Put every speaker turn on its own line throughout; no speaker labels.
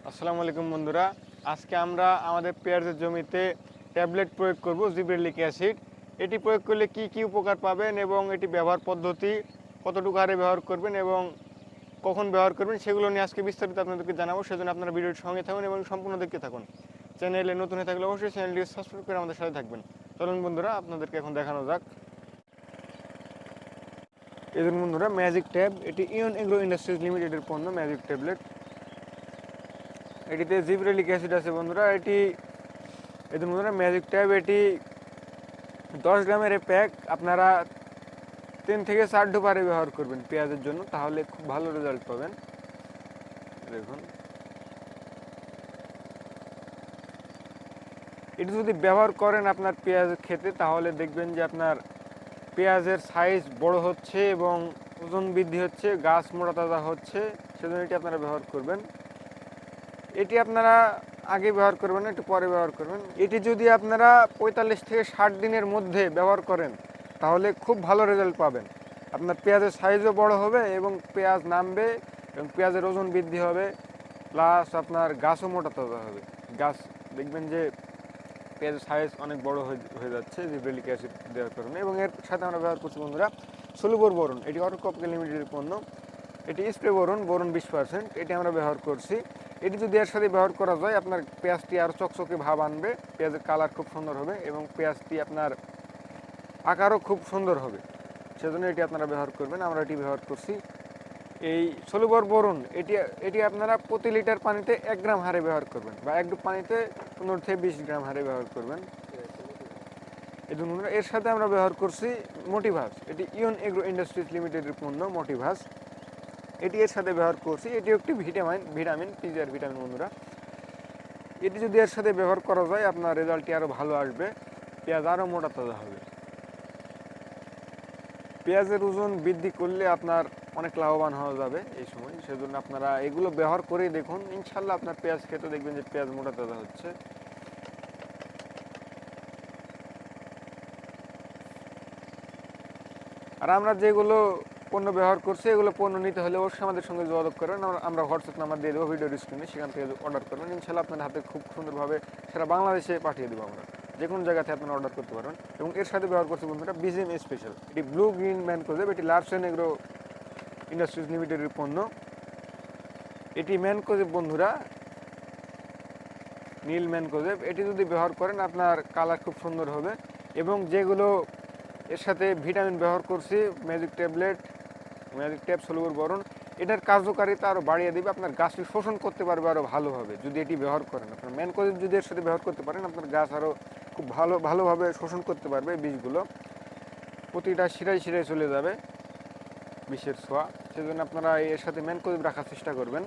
আসসালামু আলাইকুম বন্ধুরা, আজকে আমরা আমাদের পেঁয়াজের জমিতে ট্যাবলেট প্রয়োগ করব জিব্রেলিক অ্যাসিড। এটি প্রয়োগ করলে কি কি উপকার পাবেন এবং এটি ব্যবহার পদ্ধতি কতটুকু হারে ব্যবহার করবেন এবং কখন ব্যবহার করবেন সেগুলো নিয়ে আজকে বিস্তারিত আপনাদেরকে জানাবো। সেজন্য আপনারা ভিডিওর সঙ্গে থাকুন এবং সম্পূর্ণ দেখতে থাকুন। চ্যানেলে নতুন হয়ে থাকলে অবশ্যই চ্যানেলটিকে সাবস্ক্রাইব করে আমাদের সাথে থাকবেন। চলুন বন্ধুরা, আপনাদেরকে এখন দেখানো যাক। এই দেখুন বন্ধুরা, ম্যাজিক ট্যাব, এটি ইয়ন এগ্রো ইন্ডাস্ট্রিজ লিমিটেডের পণ্য ম্যাজিক ট্যাবলেট। এটিতে জিব্রেলিক অ্যাসিড আছে বন্ধুরা। এটি বন্ধুরা ম্যাজিক ট্যাব, এটি 10 গ্রামের প্যাক আপনারা 3 থেকে 4 ডোবারে ব্যবহার করবেন পেঁয়াজের জন্য, তাহলে খুব ভালো রেজাল্ট পাবেন। দেখুন, এটি যদি ব্যবহার করেন আপনার পেঁয়াজ খেতে, তাহলে দেখবেন যে আপনার পেঁয়াজের সাইজ বড় হচ্ছে এবং ওজন বৃদ্ধি হচ্ছে, গাছ মোটা তাজা হচ্ছে। সেজন্য এটি আপনারা ব্যবহার করবেন। এটি আপনারা আগে ব্যবহার করবেন না, একটু পরে ব্যবহার করবেন। এটি যদি আপনারা 45 থেকে 60 দিনের মধ্যে ব্যবহার করেন, তাহলে খুব ভালো রেজাল্ট পাবেন। আপনার পেঁয়াজের সাইজও বড় হবে এবং পেঁয়াজ নামবে এবং পেঁয়াজের ওজন বৃদ্ধি হবে, প্লাস আপনার গাছও মোটা তাজা হবে। গাছ দেখবেন যে পেঁয়াজের সাইজ অনেক বড় হয়ে যাচ্ছে জিব্রেলিক অ্যাসিড দেওয়ার কারণে। এবং এর সাথে আমরা ব্যবহার করছি বন্ধুরা সলুবর বোরন। এটি অটোকপকে লিমিটেডের পণ্য। এটি স্প্রে বোরন 20%, এটি আমরা ব্যবহার করছি। এটি যদি এর সাথে ব্যবহার করা যায়, আপনার পেঁয়াজটি আরও চকচকে ভাব আনবে, পেঁয়াজের কালার খুব সুন্দর হবে এবং পেঁয়াজটি আপনার আকারও খুব সুন্দর হবে। সেজন্য এটি আপনারা ব্যবহার করবেন। আমরা এটি ব্যবহার করছি। এই সলুবর বোরন এটি আপনারা প্রতি লিটার পানিতে 1 গ্রাম হারে ব্যবহার করবেন, বা 1 ডুব পানিতে 15 থেকে 20 গ্রাম হারে ব্যবহার করবেন। এর সাথে আমরা ব্যবহার করছি মোটিভাস। এটি ইয়ন এগ্রো ইন্ডাস্ট্রিজ লিমিটেডের পণ্য মোটিভাস। এটি এর সাথে ব্যবহার করছি। এটি একটি ভিটামিন পিজিআর ভিটামিন বন্ধুরা। এটি যদি এর সাথে ব্যবহার করা যায়, আপনার রেজাল্টটি আরও ভালো আসবে, পেঁয়াজ আরও মোটা তাজা হবে। পেঁয়াজের ওজন বৃদ্ধি করলে আপনার অনেক লাভবান হওয়া যাবে এই সময়। সেজন্য আপনারা এগুলো ব্যবহার করেই দেখুন, ইনশাল্লাহ আপনার পেঁয়াজ খেতে দেখবেন যে পেঁয়াজ মোটা তাজা হচ্ছে। আর আমরা যেগুলো পণ্য ব্যবহার করছি, এগুলো পণ্য নিতে হলে অবশ্যই আমাদের সঙ্গে যোগাযোগ করবেন। আমরা হোয়াটসঅ্যাপ নাম্বার দিয়ে দেবো ভিডিওর স্ক্রিনে, সেখান থেকে অর্ডার করবেন। ইনশাল্লাহ আপনার হাতে খুব সুন্দরভাবে সারা বাংলাদেশে পাঠিয়ে দেবো আমরা। যে কোনো জায়গাতে আপনারা অর্ডার করতে পারবেন। এবং এর সাথে ব্যবহার করছি বন্ধুরা বিজিএম স্পেশাল। এটি ব্লু গ্রিন ম্যানকোজেব, এটি লার্সেন এগ্রো ইন্ডাস্ট্রিজ লিমিটেডের পণ্য। এটি ম্যানকোজেব বন্ধুরা, নীল ম্যানকোজেব। এটি যদি ব্যবহার করেন, আপনার কালার খুব সুন্দর হবে। এবং যেগুলো এর সাথে ভিটামিন ব্যবহার করছি, magic tablet, magic tab, soluble boron, এটার কার্যকারিতা আরও বাড়িয়ে দেবে। আপনার গাছটি শোষণ করতে পারবে আরও ভালোভাবে যদি এটি ব্যবহার করেন। আপনার ম্যানকোজেব যদি এর সাথে ব্যবহার করতে পারেন, আপনার গাছ আরও খুব ভালোভাবে শোষণ করতে পারবে বীজগুলো। প্রতিটা শিরায় শিরায় চলে যাবে বিষের ছোঁয়া। সেজন্য আপনারা এর সাথে ম্যানকোজেব রাখার চেষ্টা করবেন।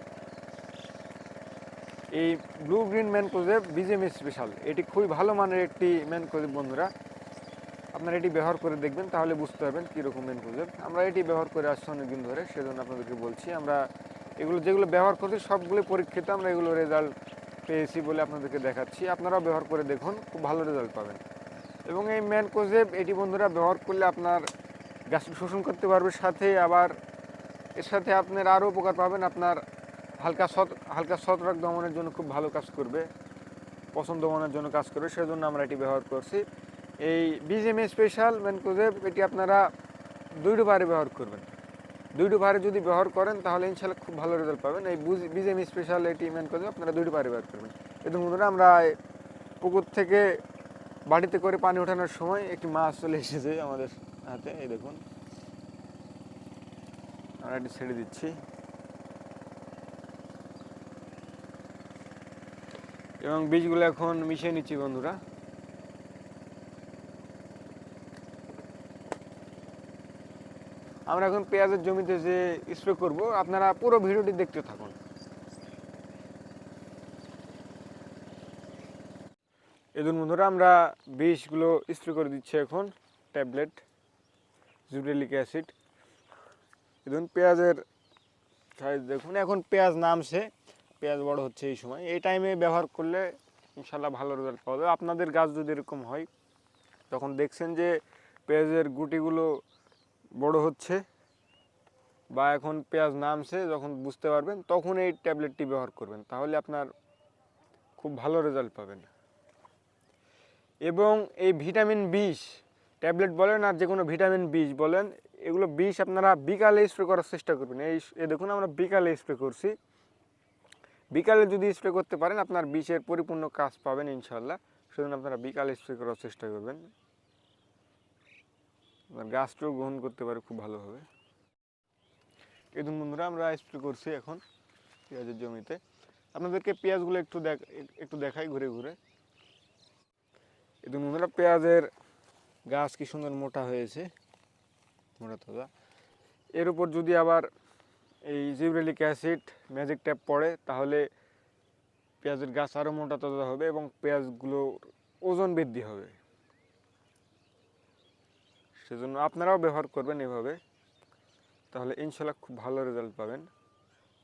এই blue green mancozeb BGM special, এটি খুবই ভালো মানের একটি ম্যানকোজেব বন্ধুরা। আপনারা এটি ব্যবহার করে দেখবেন, তাহলে বুঝতে পারবেন কীরকম ম্যানকোজেব। আমরা এটি ব্যবহার করে আসছি অনেকদিন ধরে, সেজন্য আপনাদেরকে বলছি। আমরা যেগুলো ব্যবহার করছি সবগুলো পরীক্ষিত, আমরা এগুলো রেজাল্ট পেয়েছি বলে আপনাদেরকে দেখাচ্ছি। আপনারাও ব্যবহার করে দেখুন, খুব ভালো রেজাল্ট পাবেন। এবং এই ম্যানকোজেব এটি বন্ধুরা ব্যবহার করলে আপনার গাছ শোষণ করতে পারবে, সাথে আবার এর সাথে আপনার আরও উপকার পাবেন। আপনার হালকা ছত্রাক দমনের জন্য খুব ভালো কাজ করবে, পছন্দ দমনের জন্য কাজ করবে। সেজন্য আমরা এটি ব্যবহার করছি। এই বিজিএম স্পেশাল ম্যানকোজেব এটি আপনারা 2 ডোবারে ব্যবহার করবেন। 2 ডোবারে যদি ব্যবহার করেন, তাহলে ইনশাল্লাহ খুব ভালো রেজাল্ট পাবেন। এই বিজিএম স্পেশাল এটি ম্যানকোজেব আপনারা 2 ডোবারে ব্যবহার করবেন। এবং বন্ধুরা, আমরা পুকুর থেকে বাড়িতে করে পানি ওঠানোর সময় একটি মাছ চলে এসেছে আমাদের হাতে। এই দেখুন, আমরা এটি ছেড়ে দিচ্ছি এবং বীজগুলো এখন মিশিয়ে নিচ্ছি বন্ধুরা। আমরা এখন পেঁয়াজের জমিতে যে স্প্রে করব, আপনারা পুরো ভিডিওটি দেখতে থাকুন। এদিন বন্ধুরা, আমরা বীজগুলো স্প্রে করে দিচ্ছি এখন, ট্যাবলেট জিব্রেলিক অ্যাসিড। এদিন পেঁয়াজের সাইজ দেখুন, এখন পেঁয়াজ নামছে, পেঁয়াজ বড় হচ্ছে। এই সময় এই টাইমে ব্যবহার করলে ইনশাল্লাহ ভালো রেজাল্ট পাওয়া যাবে। আপনাদের গাছ যদি এরকম হয়, তখন দেখছেন যে পেঁয়াজের গুটিগুলো বড় হচ্ছে বা এখন পেঁয়াজ নামছে যখন বুঝতে পারবেন তখন এই ট্যাবলেটটি ব্যবহার করবেন, তাহলে আপনার খুব ভালো রেজাল্ট পাবেন। এবং এই ভিটামিন 20 ট্যাবলেট বলেন আর যে কোনো ভিটামিন 20 বলেন, এগুলো 20 আপনারা বিকালে স্প্রে করার চেষ্টা করবেন। এই দেখুন আমরা বিকালে স্প্রে করছি। বিকালে যদি স্প্রে করতে পারেন আপনার 20-এর পরিপূর্ণ কাজ পাবেন ইনশাল্লাহ। সেজন্য আপনারা বিকালে স্প্রে করার চেষ্টা করবেন, আপনার গাছটাও গ্রহণ করতে পারে খুব ভালোভাবে। এই দিন বন্ধুরা আমরা স্প্রে করছি এখন পেঁয়াজের জমিতে। আপনাদেরকে পেঁয়াজগুলো একটু দেখাই ঘুরে ঘুরে। এই দিন বন্ধুরা পেঁয়াজের গাছ কি সুন্দর মোটা হয়েছে, মোটা তাজা। এর উপর যদি আবার এই জিবরেলিক অ্যাসিড ম্যাজিক ট্যাপ পড়ে তাহলে পেঁয়াজের গাছ আরও মোটা তাজা হবে এবং পেঁয়াজগুলোর ওজন বৃদ্ধি হবে। সেজন্য আপনারাও ব্যবহার করবেন এভাবে, তাহলে ইনশাল্লাহ খুব ভালো রেজাল্ট পাবেন।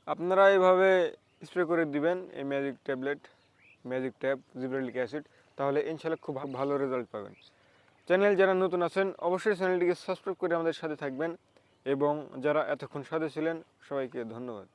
আপনারা এভাবে স্প্রে করে দিবেন এই ম্যাজিক ট্যাপ জিবরেলিক অ্যাসিড, তাহলে ইনশাল্লাহ খুব ভালো রেজাল্ট পাবেন। চ্যানেল যারা নতুন আছেন অবশ্যই চ্যানেলটিকে সাবস্ক্রাইব করে আমাদের সাথে থাকবেন, এবং যারা এতক্ষণ সাথে ছিলেন সবাইকে ধন্যবাদ।